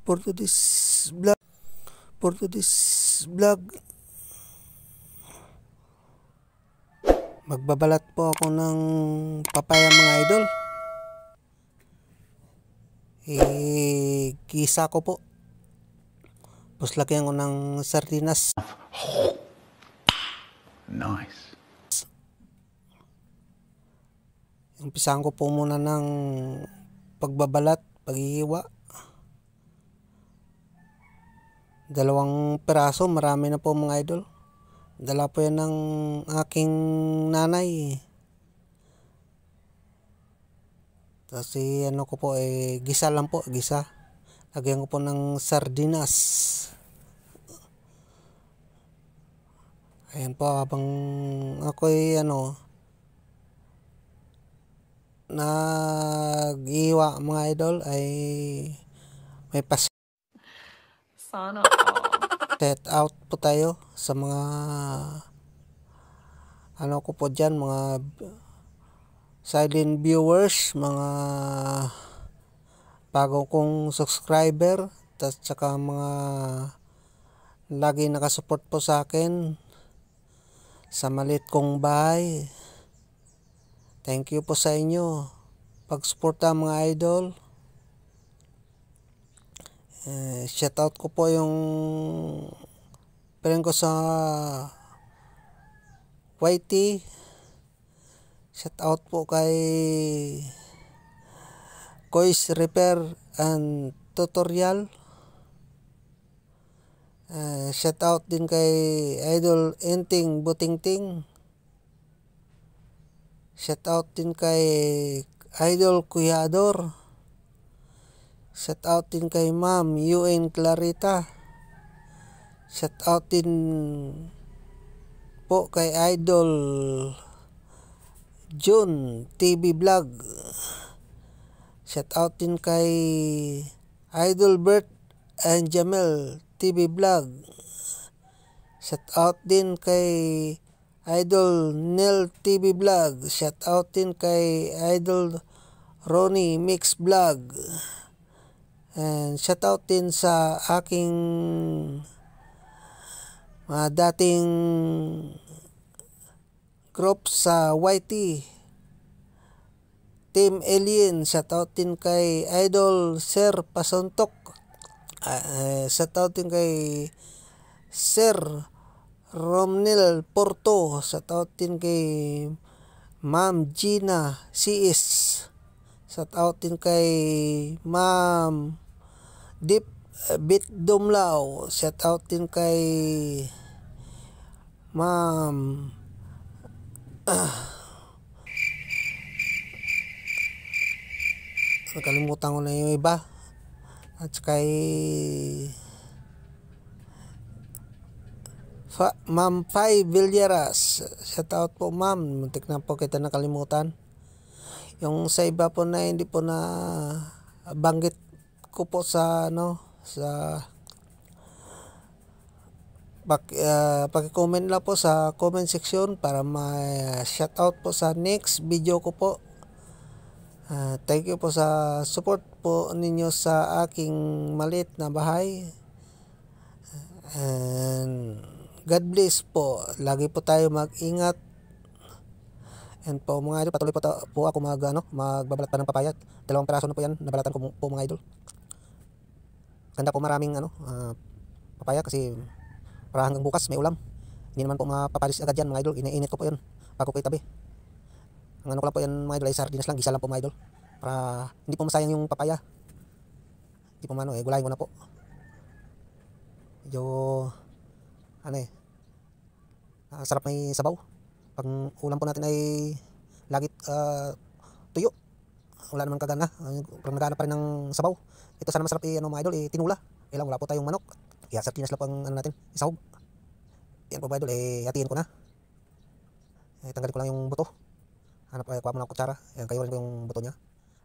For today's vlog, magbabalat po ako ng papaya mga idol. Gisa ko po. Tapos lagyan ko ng sardinas. Nice. Umpisahan ko po muna ng pagbabalat, paghihiwa. 2 piraso, marami na po mga idol. Dala po yan ng aking nanay. Tapos ano ko po, gisa lang po, gisa. Lagyan ko po ng sardinas. Ayan po, habang ako'y nag-iwa mga idol, ay may Sana all. set out po tayo sa mga ko po dyan, mga silent viewers, mga bago kong subscriber, at saka mga lagi nakasupport po sa akin sa maliit kong bahay. Thank you po sa inyo pag-suporta mga idol. Shout out ko po yung friend ko sa YT. Shout out po kay Kois Repair and Tutorial. Shout out din kay Idol Enting Butingting. Shout out din kay Idol Kuyador. Shout out din kay Ma'am UN Clarita. Shout out din po kay Idol June TV Vlog. Shout out din kay Idol Bert and Jamel TV Vlog. Shout out din kay Idol Nel TV Vlog. Shout out din kay Idol Ronnie Mix Vlog. And shout out din sa aking dating group sa YT, Team Alien. Shout out din kay Idol Sir Pasontok. Shout out din kay Sir Romnel Porto. Shout out din kay Ma'am Gina CS. Shout out din kay Ma'am Deep Bit Dumlao. Shout out din kay Ma'am nakalimutan ko na yung iba. At kay Ma'am Pai Villaras. Shout out po ma'am. Muntik na po kita nakalimutan. Yung sa iba po na hindi po na banggit ko po sa sa paki-comment lang po sa comment section para ma-shout out po sa next video ko po. Thank you po sa support po ninyo sa aking maliit na bahay. And God bless po. Lagi po tayo mag-ingat. And po mga idol, patuloy po ako magbabalat pa ng papaya. 2 piraso na po yan, nabalatan ko po mga idol. Ganda po, maraming papaya kasi para hanggang bukas may ulam. Hindi naman po mapapalis agad yan mga idol. Iniinit ko po yan bago ko itabi. Ang ko lang po yan mga idol ay sardinas lang, gisa lang po mga idol. Para hindi po masayang yung papaya. Hindi po gulayin ko na po. Medyo sarap may sabaw. Pag ulam po natin ay lagit tuyo, wala naman kagana. Parang nagana pa rin ng sabaw. Ito sana masarap mga idol, tinula. Kailang wala po tayong manok. Kaya sardinas lang po ang natin, isahog. Yan po mga idol, hatiin ko na. Tanggalin ko lang yung buto. Kuha mo ng kutsara. Yan, kayo rin ko yung buto niya.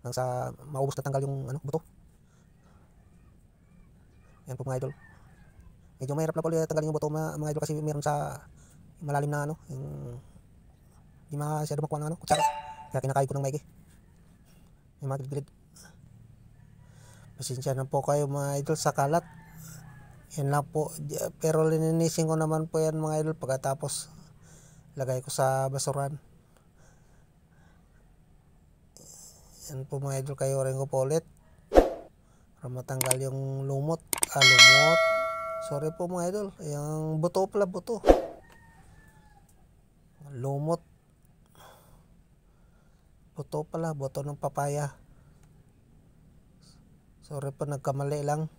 Hanggang sa maubos na tanggal yung buto. Yan po mga idol. Medyo mahirap lang po tanggalin yung buto mga idol kasi meron sa malalim na yung hindi masyado makuha ng kutsara. Kaya kinakain ko ng maigi. Yung mga gilid-gilid. Pasensya na po kayo mga idol sa kalat. Yan lang po. Pero lininisin ko naman po yan mga idol pagkatapos lagay ko sa basuran. Yan po mga idol, kayo rin ko po ulit para matanggal yung lumot. Lumot. Sorry po mga idol. Yung buto pala, buto. Lumot. Buto pala, buto ng papaya. Sorry po, nagkamali lang.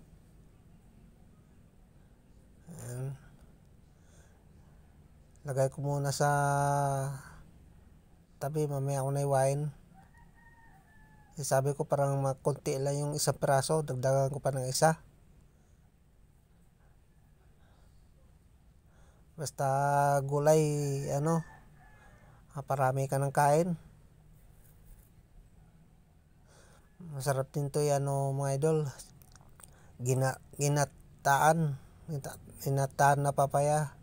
Ayan. Lagay ko muna sa tabi, mamaya ako na iwain. Sabi ko parang makunti lang yung isang piraso, dagdagan ko pa ng isa. Basta gulay, parami ka ng kain. Masarap din to yan mga idol. Ginataan na papaya.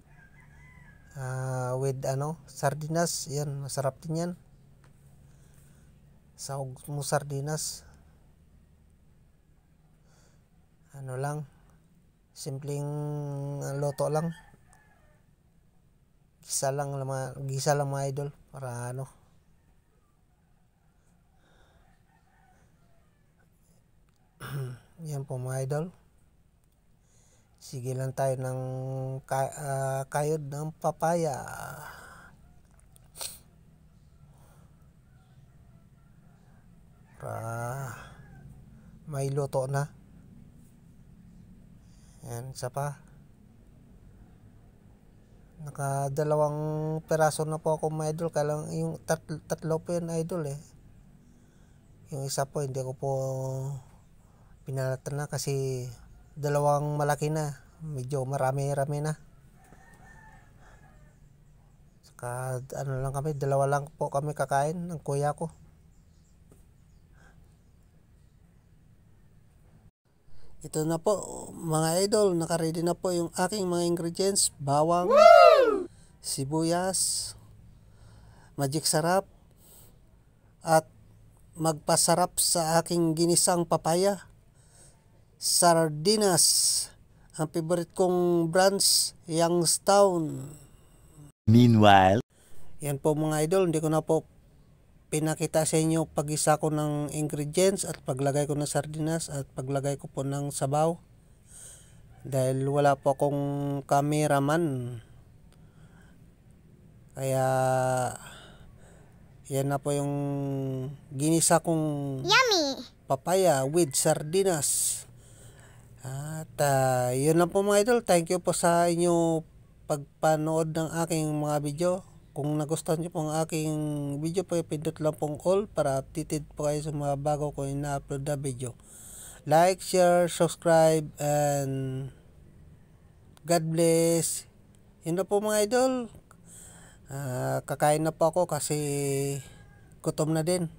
With sardinas, yan, masarap din yan. Sahog mo sardinas. Lang, simpleng loto lang. Gisa lang mga idol para yan po mga idol. Sige lang tayo ng kayod ng papaya. Para may luto na. Yan, isa pa. Nakadalawang peraso na po ako mga idol. Kailang yung tatlo po yan idol eh. Yung isa po hindi ko po pinalatan na kasi dalawang malaki na. Medyo marami-rami na. Saka lang kami, dalawa lang po kami kakain ng kuya ko. Ito na po mga idol, naka-ready na po yung aking mga ingredients. Bawang, sibuyas, magic sarap, at magpasarap sa aking ginisang papaya, sardinas, ang favorite kong brands, Youngstown. Meanwhile, yan po mga idol, hindi ko na po pinakita sa inyo pag-isa ko ng ingredients at paglagay ko ng sardinas at paglagay ko po ng sabaw dahil wala po akong cameraman. Kaya yan na po yung ginisa kong yummy papaya with sardinas. At yun lang po mga idol. Thank you po sa inyo pagpanood ng aking mga video. Kung nagustuhan nyo po ang aking video po, pindot lang pong all para updated po kayo sa mga bago ko ina-upload na video. Like, share, subscribe, and God bless. Yun na po mga idol. Kakain na po ako kasi gutom na din.